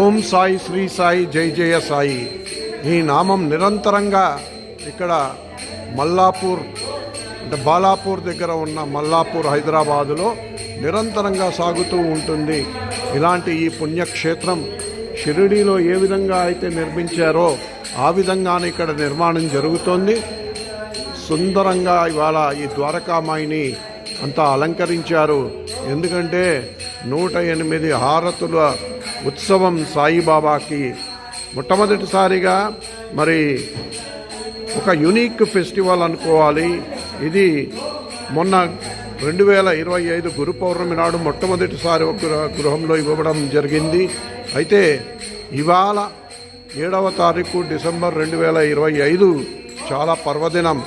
ఓం సాయి శ్రీ సాయి జై జయ సాయి. ఈ నామం నిరంతరంగా ఇక్కడ మల్లాపూర్ అంటే బాలాపూర్ దగ్గర ఉన్న మల్లాపూర్ హైదరాబాదులో నిరంతరంగా సాగుతూ ఉంటుంది. ఇలాంటి ఈ పుణ్యక్షేత్రం షిరిడీలో ఏ విధంగా అయితే నిర్మించారో ఆ విధంగానే ఇక్కడ నిర్మాణం జరుగుతోంది. సుందరంగా ఇవాళ ఈ ద్వారకామాయిని అంతా అలంకరించారు. ఎందుకంటే 108 హారతుల ఉత్సవం సాయిబాబాకి మొట్టమొదటిసారిగా మరి ఒక యునిక్ ఫెస్టివల్ అనుకోవాలి. ఇది మొన్న 2025 గురు పౌర్ణమి నాడు మొట్టమొదటిసారి ఒక గృహంలో ఇవ్వడం జరిగింది. అయితే ఇవాళ 7వ తారీఖు డిసెంబర్ 2025 చాలా పర్వదినం.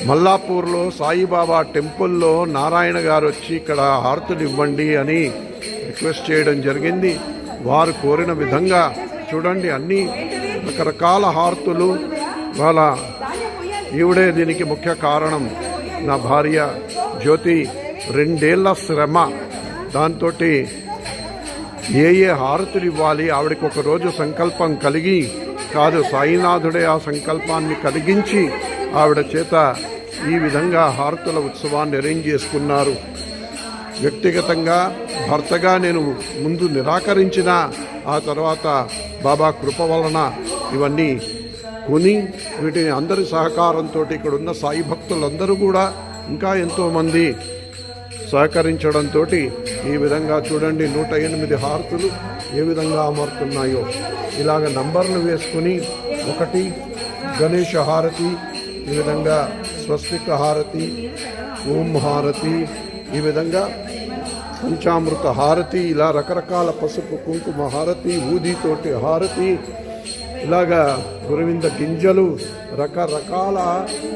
మల్లాపూర్లో సాయిబాబా టెంపుల్లో నారాయణ గారు వచ్చి ఇక్కడ హారతులు ఇవ్వండి అని రిక్వెస్ట్ చేయడం జరిగింది. వారు కోరిన విధంగా చూడండి అన్ని రకరకాల హారతులు. వాళ్ళ ఈవిడే దీనికి ముఖ్య కారణం. నా భార్య జ్యోతి 2 ఏళ్ల శ్రమ. దాంతో ఏ హారతులు ఇవ్వాలి ఆవిడకి ఒకరోజు సంకల్పం కలిగి కాదు, సాయినాథుడే ఆ సంకల్పాన్ని కలిగించి ఆవిడ చేత ఈ విధంగా హారతుల ఉత్సవాన్ని అరేంజ్ చేసుకున్నారు. వ్యక్తిగతంగా భర్తగా నేను ముందు నిరాకరించిన ఆ తర్వాత బాబా కృప వలన ఇవన్నీ కొని వీటిని అందరి సహకారంతో ఇక్కడ ఉన్న సాయి భక్తులందరూ కూడా ఇంకా ఎంతోమంది సహకరించడంతో ఈ విధంగా చూడండి 108 హారతులు ఏ విధంగా అమరుతున్నాయో. ఇలాగ నంబర్లు వేసుకుని 1 గణేష హారతి, ఈ విధంగా స్వస్తిక హారతి, ఓం హారతి, ఈ విధంగా పంచామృత హారతి, ఇలా రకరకాల పసుపు కుంకుమ హారతి, ఊదితోటి హారతి, ఇలాగా గురువింద గింజలు, రకరకాల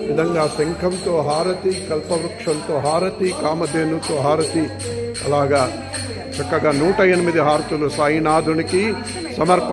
విధంగా శంఖంతో హారతి, కల్పవృక్షంతో హారతి, కామధేనుతో హారతి, అలాగా చక్కగా 108 హారతులు సాయినాథునికి సమర్పణ.